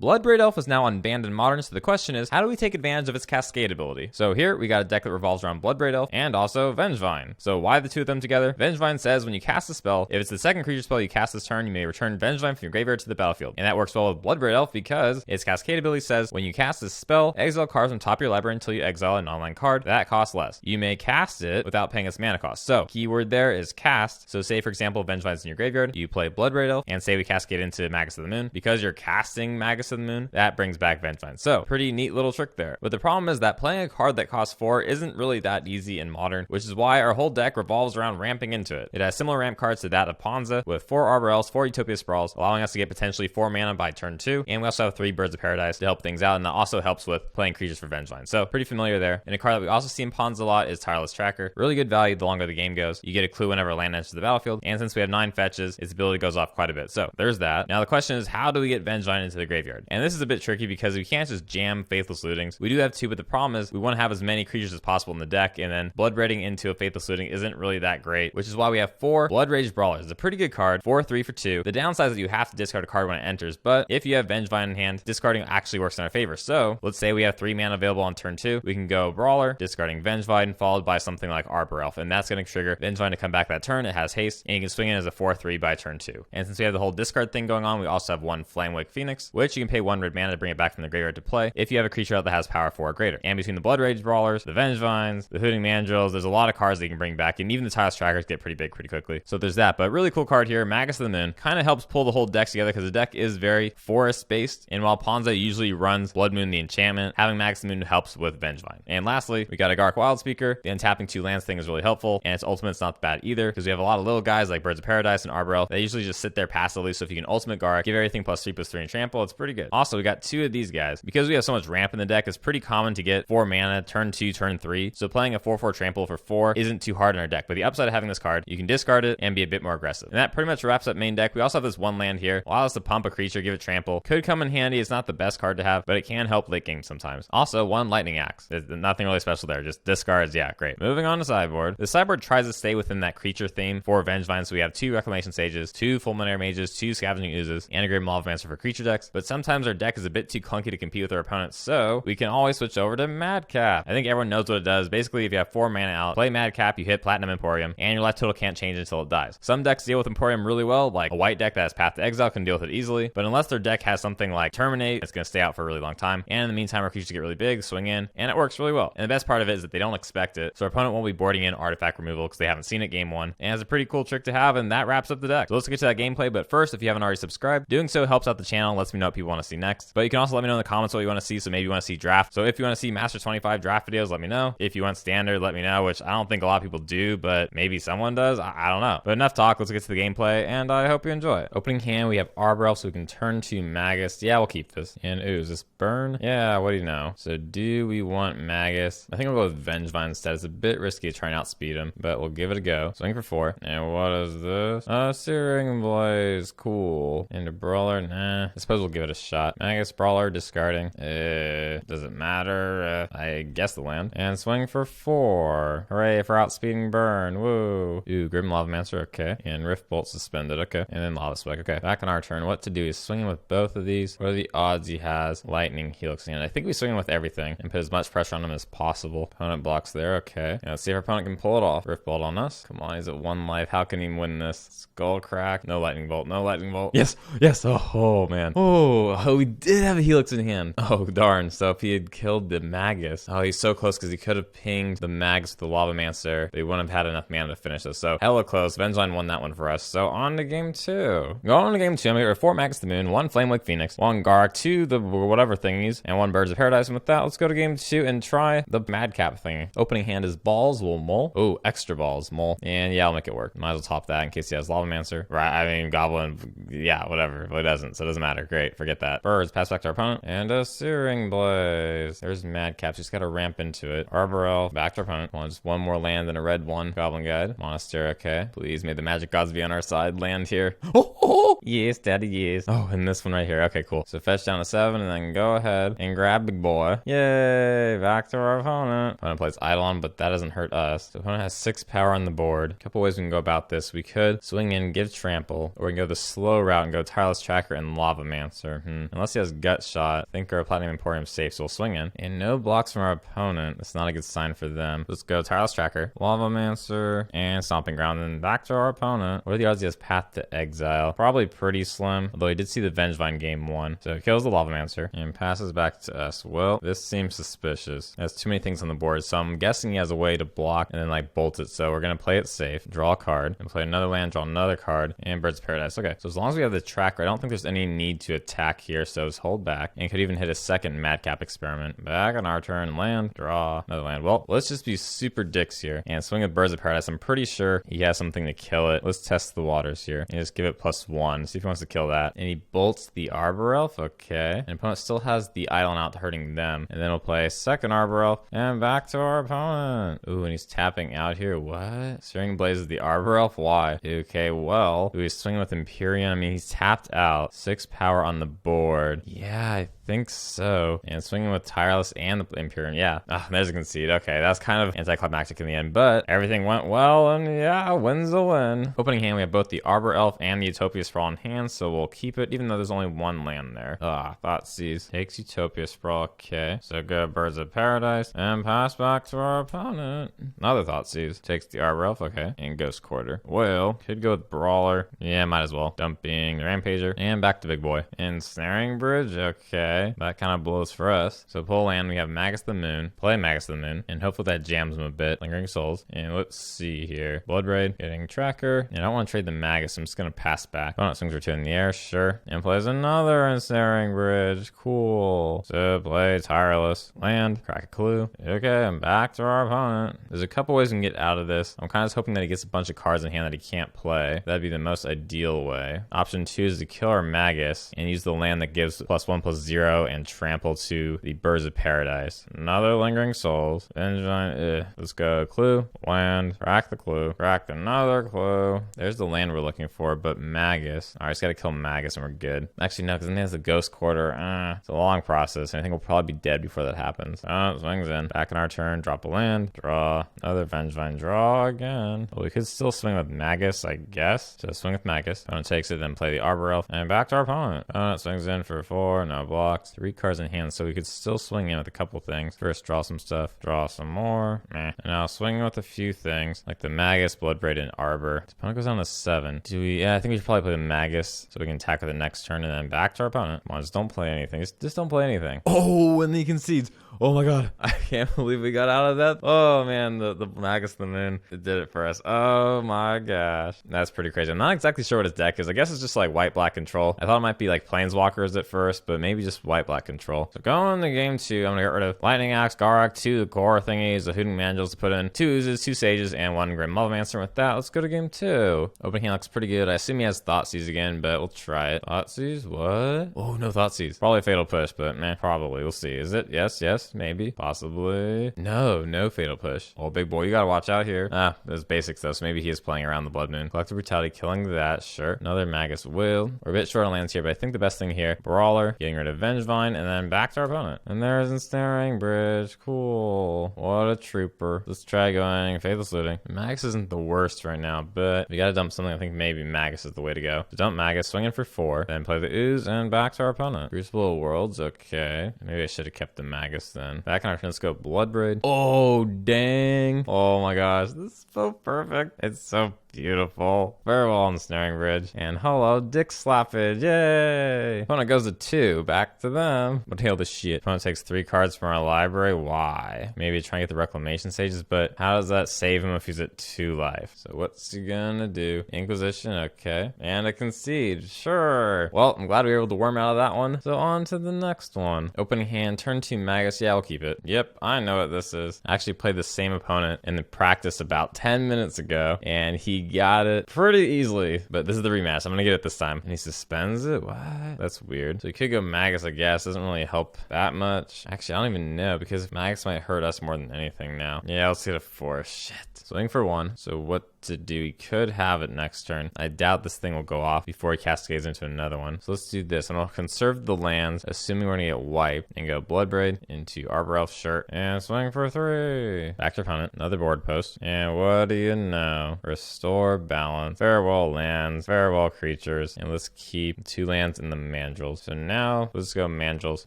Bloodbraid Elf is now unbanned in Modern, so the question is, how do we take advantage of its Cascade ability? So here, we got a deck that revolves around Bloodbraid Elf and also Vengevine. So why the two of them together? Vengevine says when you cast a spell, if it's the second creature spell you cast this turn, you may return Vengevine from your graveyard to the battlefield. And that works well with Bloodbraid Elf because its Cascade ability says when you cast this spell, exile cards from top of your library until you exile an online card that costs less. You may cast it without paying its mana cost. So keyword there is cast. So say for example, Vengevine's in your graveyard, you play Bloodbraid Elf, and say we cascade into Magus of the Moon. Because you're casting Magus of the Moon, that brings back Vengevine. So pretty neat little trick there. But the problem is that playing a card that costs 4 isn't really that easy in Modern, which is why our whole deck revolves around ramping into it. It has similar ramp cards to that of Ponza, with 4 Arbor Elves, 4 Utopia Sprawls, allowing us to get potentially 4 mana by turn 2, and we also have 3 Birds of Paradise to help things out, and that also helps with playing creatures for Vengevine. So pretty familiar there. And a card that we also see in Ponza a lot is Tireless Tracker. Really good value the longer the game goes. You get a clue whenever land enters the battlefield, and since we have 9 fetches, its ability goes off quite a bit. So there's that. Now the question is, how do we get Vengevine into the graveyard? And this is a bit tricky because we can't just jam Faithless Lootings. We do have 2, but the problem is we want to have as many creatures as possible in the deck, and then Bloodbraiding into a Faithless Looting isn't really that great, which is why we have 4 Bloodrage Brawlers. It's a pretty good card, 4/3 for 2. The downside is that you have to discard a card when it enters, but if you have Vengevine in hand, discarding actually works in our favor. So let's say we have 3 mana available on turn 2. We can go Brawler, discarding Vengevine, followed by something like Arbor Elf, and that's going to trigger Vengevine to come back that turn. It has haste, and you can swing it as a 4/3 by turn 2. And since we have the whole discard thing going on, we also have 1 Flamewake Phoenix, which you can pay 1 red mana to bring it back from the graveyard to play if you have a creature out that has power 4 or greater. And between the Bloodrage Brawlers, the Vengevines, the Hooting Mandrills, there's a lot of cards that you can bring back, and even the Tireless Trackers get pretty big pretty quickly. So there's that, but really cool card here. Magus of the Moon kind of helps pull the whole deck together because the deck is very forest based, and while Ponza usually runs Blood Moon the enchantment, having Magus of the Moon helps with Vengevine. And lastly, we got a Garruk Wildspeaker. The untapping 2 lands thing is really helpful, and its ultimate's not bad either because we have a lot of little guys like Birds of Paradise and Arbor Elf that usually just sit there passively. So if you can ultimate Garruk, give everything +3/+3 and trample, it's pretty good. Also, we got 2 of these guys. Because we have so much ramp in the deck, it's pretty common to get 4 mana turn 2, turn 3. So playing a 4/4 trample for 4 isn't too hard in our deck. But the upside of having this card, you can discard it and be a bit more aggressive. And that pretty much wraps up main deck. We also have this 1 land here. Allow us to pump a creature, give it trample. Could come in handy. It's not the best card to have, but it can help late game sometimes. Also, 1 lightning axe. There's nothing really special there. Just discards. Yeah, great. Moving on to sideboard. The sideboard tries to stay within that creature theme for Vengevine. So we have 2 Reclamation Sages, 2 Fulminator Mages, 2 Scavenging Oozes, and a Grim Lavamancer for creature decks. But sometimes our deck is a bit too clunky to compete with our opponents, so we can always switch over to Madcap. I think everyone knows what it does. Basically, if you have 4 mana out, play Madcap, you hit Platinum Emperion, and your life total can't change until it dies. Some decks deal with Emporium really well, like a white deck that has Path to Exile can deal with it easily, but unless their deck has something like Terminate, it's going to stay out for a really long time, and in the meantime, our creatures get really big, swing in, and it works really well. And the best part of it is that they don't expect it, so our opponent won't be boarding in artifact removal because they haven't seen it game 1, and it's a pretty cool trick to have, and that wraps up the deck. So let's get to that gameplay, but first, if you haven't already subscribed, doing so helps out the channel, lets me know what people want to see next, but you can also let me know in the comments what you want to see, so maybe you want to see draft. So if you want to see Master 25 draft videos, let me know. If you want standard, let me know, which I don't think a lot of people do, but maybe someone does. I don't know. But enough talk, let's get to the gameplay, and I hope you enjoy it. Opening hand, we have Arbor Elf, so we can turn to Magus. Yeah, we'll keep this. And ooh, is this burn? Yeah, what do you know? So do we want Magus? I think we'll go with Vengevine instead. It's a bit risky to try and outspeed him, but we'll give it a go. Swing for 4. And what is this? Searing Blaze. Cool. And a Brawler? Nah. I suppose we'll give it a shot. Magus, Brawler, discarding. Does it matter? I guess the land. And swing for 4. Hooray for outspeeding burn. Woo. Ooh, Grim Lavamancer. Okay. And Rift Bolt suspended. Okay. And then Lava Spike. Okay. Back on our turn. What to do is swing with both of these. What are the odds he has Lightning Helix? And I think we swing with everything and put as much pressure on him as possible. Opponent blocks there. Okay. Now let's see if our opponent can pull it off. Rift Bolt on us. Come on. He's at 1 life. How can he win this? Skull Crack. No Lightning Bolt. No Lightning Bolt. Yes. Yes. Oh man. Oh, we did have a Helix in hand. Oh, darn. So if he had killed the Magus. Oh, he's so close because he could have pinged the Magus with the Lavamancer, but he wouldn't have had enough mana to finish this. So hella close. Vengevine won that one for us. So on to game 2. Going on to game 2, I'm going to 4 Magus to the Moon, 1 Flamewake Phoenix, 1 Garruk, 2 the whatever thingies, and 1 Birds of Paradise. And with that, let's go to game 2 and try the Madcap thingy. Opening hand is Balls. We'll mull. Oh, extra Balls. Mull. And yeah, I'll make it work. Might as well top that in case he has Lavamancer. Right, I mean, Goblin. Yeah, whatever. Well, it doesn't, so it doesn't matter. Great. Forget that. Birds, pass back to our opponent. And a Searing Blaze. There's Madcap. She's got to ramp into it. Arbor Elf, back to our opponent. Well, just 1 more land and a red 1. Goblin Guide. Monastery, okay. Please, may the magic gods be on our side. Land here. Oh, yes, daddy, yes. Oh, and this one right here. Okay, cool. So fetch down to 7 and then go ahead and grab big boy. Yay, back to our opponent. Opponent plays Eidolon, but that doesn't hurt us. The opponent has 6 power on the board. A couple ways we can go about this. We could swing in, give trample, or we can go the slow route and go Tireless Tracker and Lavamancer. Unless he has Gut Shot, I think our Platinum Emporium safe, so we'll swing in. And no blocks from our opponent. That's not a good sign for them. Let's go Tireless Tracker, Lavamancer, and Stomping Ground. And back to our opponent. What are the odds he has Path to Exile? Probably pretty slim, although he did see the Vengevine game 1. So he kills the Lavamancer and passes back to us. Well, this seems suspicious. There's too many things on the board, so I'm guessing he has a way to block and then like bolt it. So we're gonna play it safe, draw a card, and play another land, draw another card, and Birds of Paradise. Okay, so as long as we have the tracker, I don't think there's any need to attack here, so just hold back. And could even hit a second Madcap Experiment. Back on our turn, land, draw another land. Well, let's just be super dicks here and swing with Birds of Paradise. I'm pretty sure he has something to kill it. Let's test the waters here and just give it +1. See if he wants to kill that. And he bolts the Arbor Elf. Okay. And opponent still has the Idol out hurting them. And then we'll play a second Arbor Elf and back to our opponent. Ooh, and he's tapping out here. What? Searing Blaze is the Arbor Elf? Why? Okay, well, he's swinging with Emperion. I mean, he's tapped out. 6 power on the board. Yeah, I think so. And swinging with Tireless and the Emperion. Yeah. Oh, there's a concede. Okay, that's kind of anticlimactic in the end, but everything went well, and yeah, win's a win. Opening hand, we have both the Arbor Elf and the Utopia Sprawl in hand, so we'll keep it, even though there's only 1 land there. Thoughtseize. Takes Utopia Sprawl. Okay, so go Birds of Paradise and pass back to our opponent. Another Thoughtseize. Takes the Arbor Elf. Okay, and Ghost Quarter. Well, could go with Brawler. Yeah, might as well. Dumping the Rampager and back to Big Boy. Ensnaring Bridge. Okay, that kind of blows for us. So pull land. We have Magus the Moon. Play Magus the Moon, and hopefully that jams him a bit. Lingering Souls. And let's see here. Bloodbraid. Getting Tracker. And I don't want to trade the Magus. I'm just gonna pass back. Oh, no, swings for 2 in the air. Sure. And plays another Ensnaring Bridge. Cool. So play Tireless. Land. Crack a clue. Okay, I'm back to our opponent. There's a couple ways we can get out of this. I'm kind of hoping that he gets a bunch of cards in hand that he can't play. That'd be the most ideal way. Option 2 is to kill our Magus and use the land that gives +1/+0 and trample to the Birds of Paradise. Another Lingering Souls. Vengevine. Let's go. Clue. Land. Crack the clue. Crack another clue. There's the land we're looking for, but Magus. Alright, just gotta kill Magus and we're good. Actually, no, because then he has the Ghost Quarter. It's a long process, and I think we'll probably be dead before that happens. Swings in. Back in our turn. Drop a land. Draw. Another Vengevine. Draw again. Well, we could still swing with Magus, I guess. So swing with Magus. Opponent takes it, then play the Arbor Elf. And back to our opponent. Opponent swings in for 4. No blocks. 3 cards in hand, so we could still swing in with a couple things. First, draw some stuff. Draw some more. Meh. And now swing with a few things, like the Magus, Bloodbraid, and Arbor. The opponent goes down to 7. Yeah, I think we should probably play the Magus so we can attack with the next turn, and then back to our opponent. Come on, just don't play anything. Just don't play anything. Oh, and he concedes. Oh my god. I can't believe we got out of that. Oh man, the Magus the Moon, it did it for us. Oh my gosh. That's pretty crazy. I'm not exactly sure what his deck is. I guess it's just like white-black control. I thought it might be like Planeswalkers at first, but maybe just white-black control. So going into game 2, I'm gonna get rid of Lightning Axe, Garruk, 2 core thingies, the Hooting Mandrills to put in 2 Oozes, 2 Sages, and 1 Grim Lavamancer. With that, let's go to game 2. Open hand looks pretty good. I assume he has Thoughtseize again, but we'll try it. Thoughtseize? What? Oh, no Thoughtseize. Probably a Fatal Push, but meh, probably. We'll see. Is it? Yes, maybe, possibly. No Fatal Push. Oh, big boy, you gotta watch out here. There's basics though, so maybe he is playing around the Blood Moon. Collective Brutality, killing that, sure. Another Magus Will. We're a bit short on lands here, but I think the best thing here, Brawler, getting rid of Vengevine, and then back to our opponent. And there's Ensnaring Bridge. Cool. What a trooper. Let's try going Faithless Looting. Magus isn't the worst right now, but we gotta dump something. I think maybe Magus is the way to go. So dump Magus, swing in for 4, then play the Ooze, and back to our opponent. Crucible of Worlds, okay. Maybe I should have kept the Magus then. Back on our turn, let's go Bloodbraid. Oh, dang. Oh my gosh, this is so perfect. It's so beautiful. Very well on the Ensnaring Bridge. And hello, Dick Slappage. Yay! Opponent goes to 2. Back to them. What the hell, the shit? Opponent takes 3 cards from our library. Why? Maybe try and get the Reclamation Sages, but how does that save him if he's at 2 life? So what's he gonna do? Inquisition, okay. And a concede, sure. Well, I'm glad we were able to worm out of that one. So on to the next one. Opening hand, turn 2 Magus. Yeah, we'll keep it. Yep, I know what this is. I actually played the same opponent in the practice about 10 minutes ago, and he got it pretty easily, but this is the rematch. I'm gonna get it this time. And he suspends it? What? That's weird. So he could go Magus, I guess. Doesn't really help that much. Actually, I don't even know, because Magus might hurt us more than anything now. Yeah, let's get a 4. Shit. Swing for 1. So what to do? He could have it next turn. I doubt this thing will go off before he cascades into another one. So let's do this. I'm gonna conserve the lands, assuming we're gonna get wiped, and go Bloodbraid into Arbor Elf shirt and swing for 3. Back to opponent. Another board post. And what do you know? Restore restore balance, farewell lands, farewell creatures, and let's keep 2 lands in the mandrills. So now let's go mandrills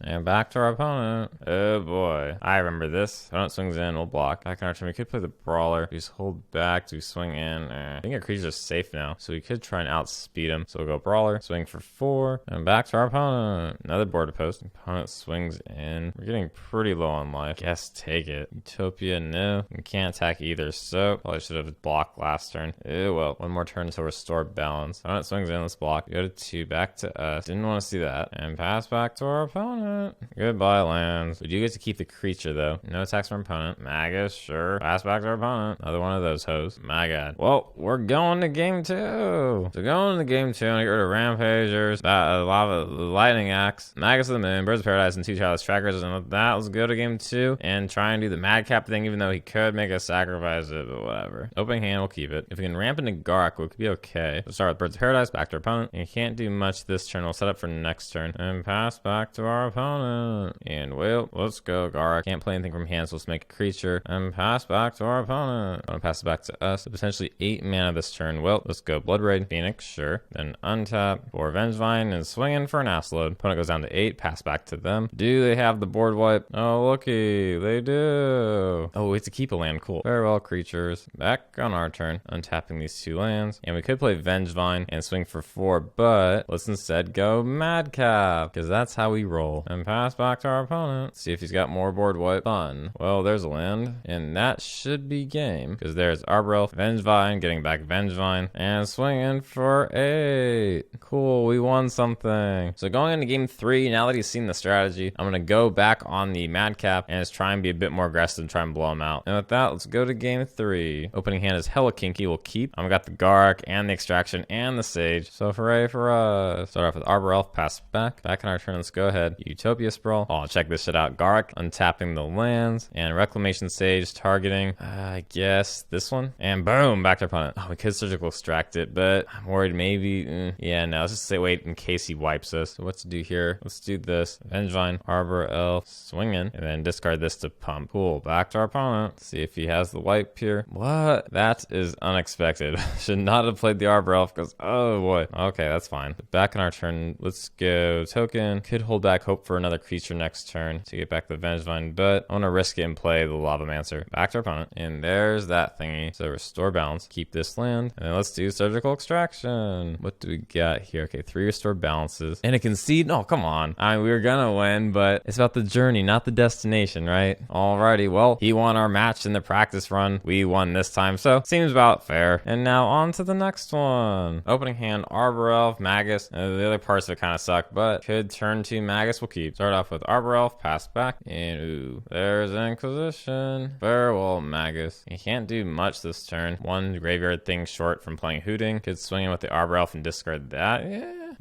and back to our opponent. Oh boy, I remember this. Opponent swings in, we'll block. Back in our turn, we could play the brawler. We just hold back, do swing in. I think our creatures are safe now, so we could try and outspeed him. So we'll go brawler, swing for 4, and back to our opponent. Another board post. Opponent swings in. We're getting pretty low on life. Guess take it. Utopia, no. We can't attack either, so probably should have blocked last turn. Ew, well, one more turn until restore balance. Opponent swings in, let's block. Go to 2, back to us. Didn't want to see that. And pass back to our opponent. Goodbye, lands. We do get to keep the creature, though. No attacks from opponent. Magus, sure. Pass back to our opponent. Another one of those hoes. My god. Well, we're going to game 2. So going to game 2, and I get rid of Rampagers, Lava, Lightning Axe, Magus of the Moon, Birds of Paradise, and 2 Tireless Trackers. And with that, let's go to game 2 and try and do the Madcap thing, even though he could make us sacrifice it, but whatever. Opening hand, we'll keep it. If we can ramp into Garruk, we could be okay. We'll start with Birds of Paradise, back to our opponent. And you can't do much this turn. We'll set up for next turn. And pass back to our opponent. And well, let's go Garruk. Can't play anything from hand, so let's make a creature. And pass back to our opponent. Want to pass it back to us. So potentially 8 mana this turn. Well, let's go Bloodbraid Phoenix, sure. Then untap for Vengevine and swing in for an ass load. Opponent goes down to 8, pass back to them. Do they have the board wipe? Oh, looky, they do. Oh, it's a keep a land, cool. Farewell creatures. Back on our turn, untapping these 2 lands. And we could play Vengevine and swing for 4, but let's instead go Madcap, because that's how we roll. And pass back to our opponent. See if he's got more board wipe. Fun. Well, there's a land, and that should be game, because there's Arbor Elf, Vengevine, getting back Vengevine, and swinging for 8. Cool, we won something. So going into game 3, now that he's seen the strategy, I'm gonna go back on the Madcap and just try and be a bit more aggressive and try and blow him out. And with that, let's go to game 3. Opening hand is hella kinky, we'll keep. I've got the Garruk and the Extraction and the Sage. So hooray for us. Start off with Arbor Elf, pass back. Back in our turn, let's go ahead. Utopia Sprawl. Oh, check this shit out. Garruk, untapping the lands. And Reclamation Sage, targeting, I guess, this one. And boom, back to opponent. Oh, we could surgical extract it, but I'm worried maybe, yeah, no, let's just say wait in case he wipes us. So what to do here? Let's do this. Vengevine, Arbor Elf, swing in, and then discard this to pump. Cool, back to our opponent. See if he has the wipe here. What? That is unexpected. Should not have played the Arbor Elf because, oh boy. Okay, that's fine. Back in our turn, let's go token. Could hold back, hope for another creature next turn to get back the Vengevine, but I want to risk it and play the Lavamancer. Back to our opponent, and there's that thingy. So restore balance, keep this land, and then let's do surgical extraction. What do we got here? Okay, 3 restore balances, and a concede. No, come on. I mean, we were gonna win, but it's about the journey, not the destination, right? Alrighty, well, he won our match in the practice run. We won this time, so seems about fair. And now on to the next one. Opening hand, Arbor Elf, Magus. The other parts of it kind of suck, but could turn to Magus. We'll keep. Start off with Arbor Elf, pass back, and ooh, there's Inquisition. Farewell, Magus. You can't do much this turn. One graveyard thing short from playing Hooting. Could swing in with the Arbor Elf and discard that.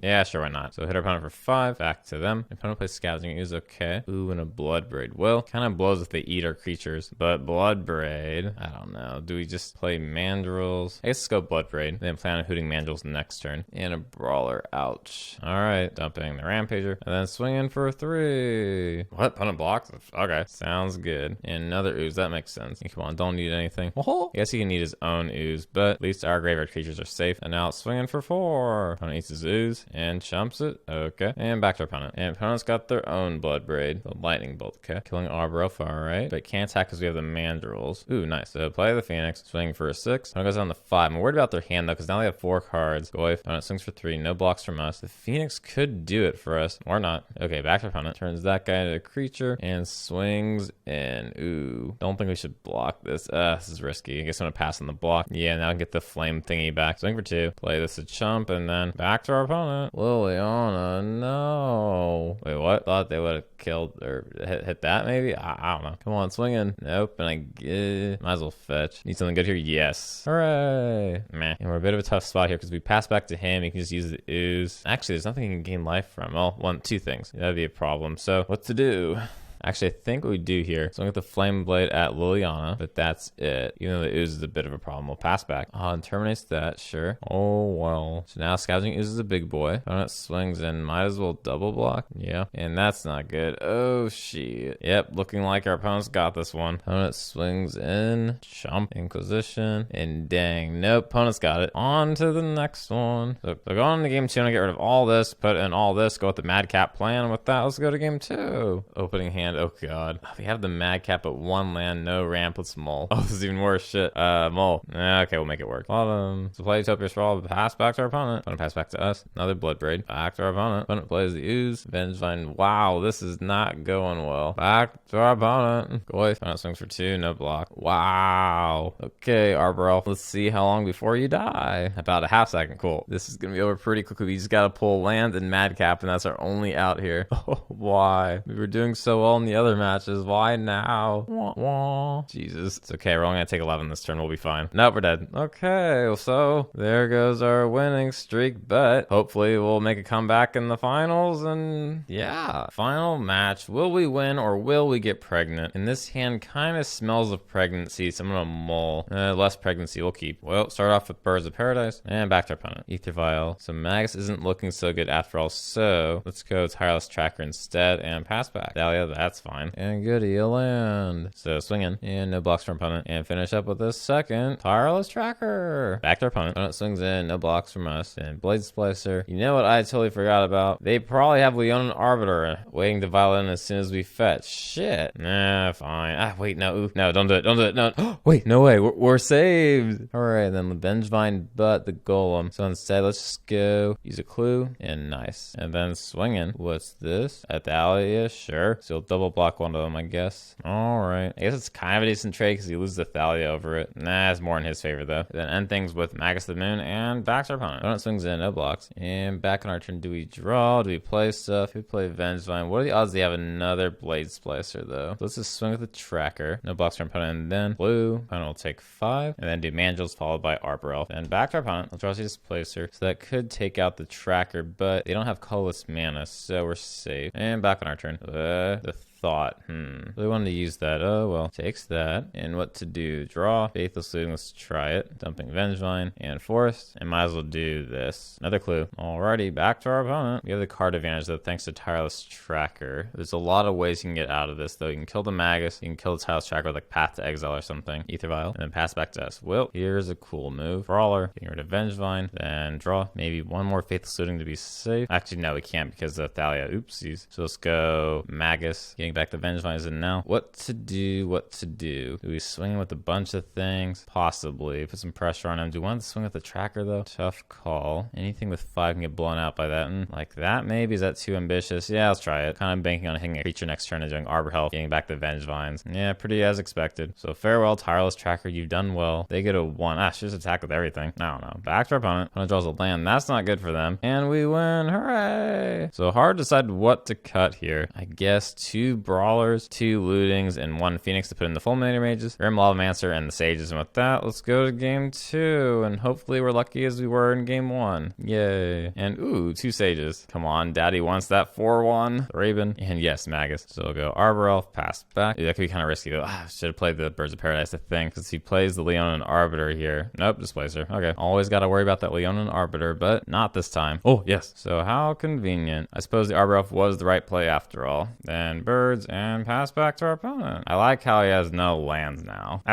Yeah, sure, why not? So hit our opponent for 5, back to them. Opponent plays Scavenging Ooze, okay. Ooh, and a Bloodbraid. Well, kind of blows if they eat our creatures, but Bloodbraid, I don't know. Do we just play Mandrills? I guess let's go Bloodbraid, then plan on Hooting Mandrills next turn. And a Brawler, ouch. All right, dumping the Rampager, and then swinging for 3. What? Opponent blocks? Okay, sounds good. And another Ooze, that makes sense. Come on, don't need anything. I guess he can need his own Ooze, but at least our graveyard creatures are safe. And now it's swinging for 4. Opponent eats his Ooze and chumps it. Okay, and back to opponent. And opponent's got their own Bloodbraid, the Lightning Bolt. Okay, killing Arbor Elf, all right, but can't attack because we have the Mandrills. Ooh, nice. So play the Phoenix, swing for a 6. Opponent goes down to 5. I'm worried about their hand though, because now they have 4 cards. Goif. Opponent swings for 3. No blocks from us. The Phoenix could do it for us, or not. Okay, back to opponent. Turns that guy into a creature and swings in. Ooh, don't think we should block this. This is risky. I guess I'm gonna pass on the block. Yeah, now I get the flame thingy back. Swing for 2. Play this a chump, and then back to our opponent. Liliana, no. Wait, what? Thought they would have killed or hit that maybe? I don't know. Come on, swing in. Nope, and I might as well fetch. Need something good here? Yes. Hooray. Meh. And we're a bit of a tough spot here because we pass back to him. He can just use the Ooze. Actually, there's nothing he can gain life from. Well, 2 things. That'd be a problem. So what to do? Actually, I think what we do here, so I'm going to Flame Blade at Liliana, but that's it. Even though the Ooze is a bit of a problem, we'll pass back. And terminates that, sure. Oh, well. So now Scavenging Ooze is a big boy. Opponent swings in, might as well double block. Yeah, and that's not good. Oh, shit. Yep, looking like our opponent's got this one. Opponent swings in, chomp, Inquisition, and dang, nope, opponent's got it. On to the next one. So go on to game 2 and get rid of all this, put in all this, go with the Madcap plan. With that, let's go to game 2. Opening hand, oh god. We have the Madcap at 1 land, no ramp, let's mull. Oh, this is even worse, shit. Mull. Okay, we'll make it work. Bottom. So play Utopia Sprawl, pass back to our opponent. Opponent pass back to us. Another Bloodbraid. Back to our opponent. Opponent plays the Ooze. Vengevine. Wow, this is not going well. Back to our opponent. Goy. Opponent swings for 2, no block. Wow. Okay, Arbor Elf. Let's see how long before you die. About a half second. Cool. This is gonna be over pretty quickly. We just gotta pull land and Madcap, and that's our only out here. Oh, why? We were doing so well in the other matches. Why now? Wah, wah. Jesus. It's okay. We're only gonna take 11 this turn. We'll be fine. Nope, we're dead. Okay, so there goes our winning streak, but hopefully we'll make a comeback in the finals. And yeah, final match. Will we win or will we get pregnant? And this hand kind of smells of pregnancy, so I'm gonna mull. Less pregnancy, we'll keep. Well, start off with Birds of Paradise and back to our opponent. Ether Vial. So Magus isn't looking so good after all, so let's go Tireless Tracker instead and pass back. Dahlia, that's fine. And goody, a land. So swing in and no blocks from opponent, and finish up with this second Tireless Tracker. Back to our opponent. Opponent swings in, no blocks from us, and Blade Splicer. You know what I totally forgot about? They probably have Leonin Arbiter waiting to vial in as soon as we fetch. Shit. Nah, fine. Ah, wait, no. Ooh, no, don't do it. Don't do it. No. Wait, no way. We're saved. All right, then the Vengevine, but the Golem. So instead, let's just go use a clue, and nice. And then swing in. What's this? Athalia, sure. So double block one of them, I guess. All right. I guess it's kind of a decent trade because he loses Athalia over it. Nah, it's more in his favor, though. Then end things with Magus the Moon and back to our opponent. Opponent swings in, no blocks. And back on our turn, do we draw? Do we play stuff? We play Vengevine. What are the odds they have another Blade Splicer, though? So let's just swing with the Tracker. No blocks from opponent, and then blue. Opponent will take 5. And then do Mandrills followed by Arbor Elf. And back to our opponent. We'll draw Displacer. So that could take out the Tracker, but they don't have colorless mana, so we're safe. And back on our turn. The thought. Really wanted to use that. Oh, well. Takes that. And what to do? Draw. Faithless Looting. Let's try it. Dumping Vengevine and Forest. And might as well do this. Another clue. Alrighty, back to our opponent. We have the card advantage, though, thanks to Tireless Tracker. There's a lot of ways you can get out of this, though. You can kill the Magus. You can kill the Tireless Tracker with, like, Path to Exile or something. Ether Vial. And then pass back to us. Well, here's a cool move. Brawler. Getting rid of Vengevine. Then draw. Maybe one more Faithless Looting to be safe. Actually, no, we can't because of Thalia. Oopsies. So let's go Magus. Getting back to Vengevine is in now. What to do? What to do? Do we swing with a bunch of things? Possibly. Put some pressure on him. Do we want to swing with the Tracker, though? Tough call. Anything with 5 can get blown out by that. Like that, maybe? Is that too ambitious? Yeah, let's try it. Kind of banking on hitting a creature next turn and doing Arbor Health, getting back the Vengevines. Yeah, pretty as expected. So farewell, Tireless Tracker. You've done well. They get a 1. Ah, should just attack with everything. I don't know. Back to our opponent. Opponent draws a land. That's not good for them. And we win. Hooray! So hard to decide what to cut here. I guess 2 Brawlers, 2 Lootings, and 1 Phoenix to put in the Fulminator Mages, Grim Lavamancer, and the Sages. And with that, let's go to game 2. And hopefully we're lucky as we were in game 1. Yay. And ooh, 2 Sages. Come on, Daddy wants that 4-1. Raven. And yes, Magus. So we'll go Arbor Elf, pass back. That could be kind of risky though. Should have played the Birds of Paradise, I think, because he plays the Leonin Arbiter here. Nope, Displacer. Okay. Always got to worry about that Leonin Arbiter, but not this time. Oh, yes. So how convenient. I suppose the Arbor Elf was the right play after all. Then birds and pass back to our opponent. I like how he has no lands now.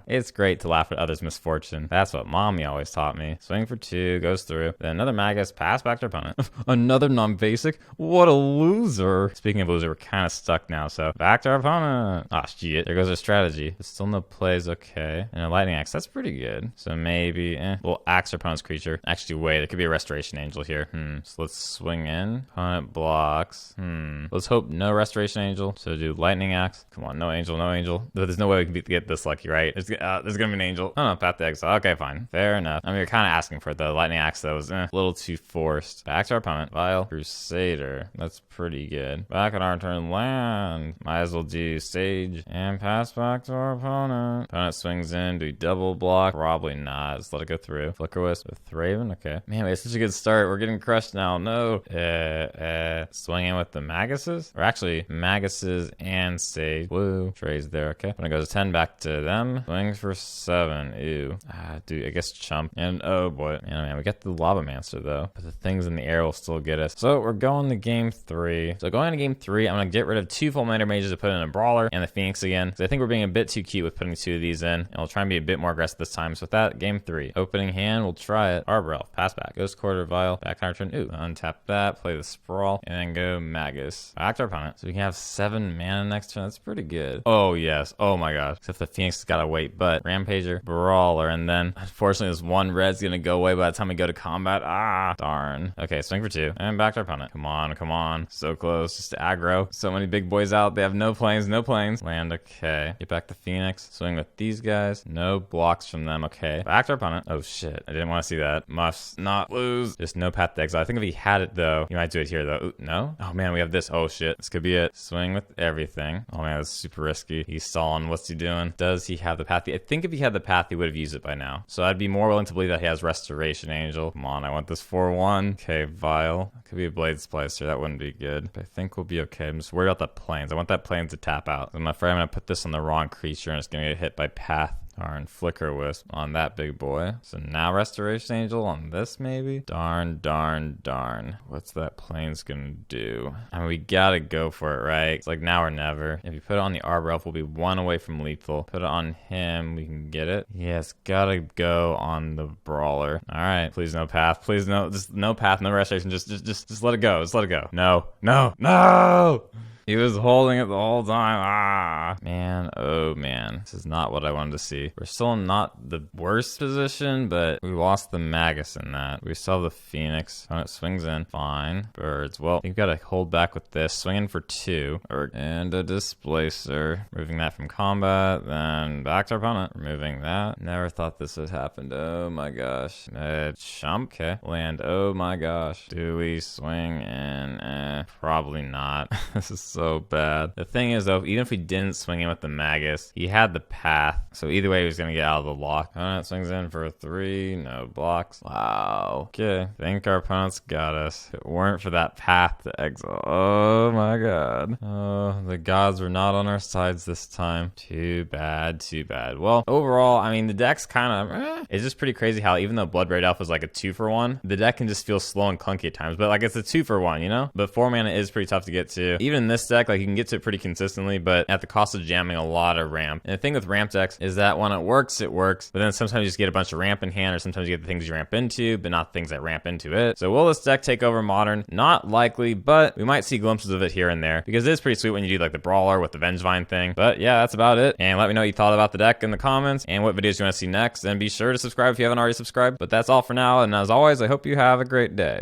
It's great to laugh at others' misfortune. That's what mommy always taught me. Swing for 2, goes through. Then another Magus, pass back to our opponent. Another non-basic? What a loser. Speaking of loser, we're kind of stuck now, so back to our opponent. Ah, shit. There goes our strategy. There's still no plays, okay. And a Lightning Axe, that's pretty good. So maybe, we'll axe our opponent's creature. Actually, wait, there could be a Restoration Angel here. So let's swing in. Opponent blocks. Let's hope no Restoration Angel. So do Lightning Axe. Come on, no Angel, no Angel. There's no way we can get this lucky right? There's gonna be an angel. Oh no, Path to Exile. Okay, fine. Fair enough. I mean, you're kind of asking for it though. Lightning Axe, though, was a little too forced. Back to our opponent. Vile Crusader. That's pretty good. Back on our turn, land. Might as well do Sage and pass back to our opponent. Opponent swings in. Do we double block? Probably not. Just let it go through. Flicker Wisp with Raven. Okay. Man, we had such a good start. We're getting crushed now. No. Swing in with the Maguses? Or actually, Maguses and Sage. Woo. Trades there. Okay. When it goes 10 back to them. Swings for 7. Ew. Dude, I guess chump. And oh boy. Man, we got the Lavamancer though. But the things in the air will still get us. So we're going to game 3. So going to game 3, I'm going to get rid of 2 Fulminator Mages to put in a Brawler and the Phoenix again. So I think we're being a bit too cute with putting 2 of these in. And we'll try and be a bit more aggressive this time. So with that, game 3. Opening hand, we'll try it. Arbor Elf. Pass back. Ghost Quarter Vial. Back to our turn. Ooh. Untap that. Play the Sprawl. And then go Magus. Back to our opponent. So we can have 7 mana next turn. That's pretty good. Oh, yes. Oh my gosh. Except the Phoenix has got to wait. But Rampager, Brawler, and then unfortunately this one red's going to go away by the time we go to combat. Ah, darn. Okay, swing for 2. And back to our opponent. Come on, come on. So close. Just aggro. So many big boys out. They have no planes, no planes. Land, okay. Get back to Phoenix. Swing with these guys. No blocks from them. Okay. Back to our opponent. Oh shit. I didn't want to see that. Must not lose. Just no Path to Exile. I think if he had it though, he might do it here though. Ooh, no? Oh man, we have this. Oh shit. This could be it. Swing with everything. Oh man, that's super risky. He's stalling. What's he doing? Does he have the path? I think if he had the path, he would have used it by now. So I'd be more willing to believe that he has Restoration Angel. Come on, I want this 4-1. Okay, Vile. Could be a Blade Splicer. That wouldn't be good. But I think we'll be okay. I'm just worried about the planes. I want that plane to tap out. I'm afraid I'm going to put this on the wrong creature and it's going to get hit by Path. Darn, Flicker Wisp on that big boy. So now Restoration Angel on this maybe? Darn, darn, darn. What's that plane's gonna do? I mean, we gotta go for it, right? It's like now or never. If you put it on the Arbor Elf, we'll be 1 away from lethal. Put it on him, we can get it. Yes, gotta go on the Brawler. All right, please no path. Please no, just no path, no restoration. Just let it go. Just let it go. No, no, no! He was holding it the whole time. Ah, man. Oh, man. This is not what I wanted to see. We're still not the worst position, but we lost the Magus in that. We still have the Phoenix. When it swings in, fine. Birds. Well, you've got to hold back with this. Swing in for 2. And a Displacer. Removing that from combat. Then back to our opponent. Removing that. Never thought this would happen. Oh, my gosh. Chump. Okay. Land. Oh, my gosh. Do we swing in? Probably not. This is so bad. The thing is though, even if we didn't swing in with the Magus, he had the path. So either way, he was gonna get out of the lock. Opponent swings in for 3, no blocks. Wow. Okay. Think our opponent's got us. If it weren't for that Path to Exile. Oh my god. Oh, the gods were not on our sides this time. Too bad, too bad. Well, overall, I mean, the deck's kind of, it's just pretty crazy how even though Bloodbraid Elf is like a 2-for-1, the deck can just feel slow and clunky at times. But like it's a 2-for-1, you know? But 4 mana is pretty tough to get to. Even in this deck, like you can get to it pretty consistently, but at the cost of jamming a lot of ramp. And the thing with ramp decks is that when it works, but then sometimes you just get a bunch of ramp in hand, or sometimes you get the things you ramp into, but not things that ramp into it. So will this deck take over Modern? Not likely, but we might see glimpses of it here and there, because it is pretty sweet when you do like the Brawler with the Vengevine thing. But yeah, that's about it. And let me know what you thought about the deck in the comments, and what videos you want to see next, and be sure to subscribe if you haven't already subscribed. But that's all for now, and as always, I hope you have a great day.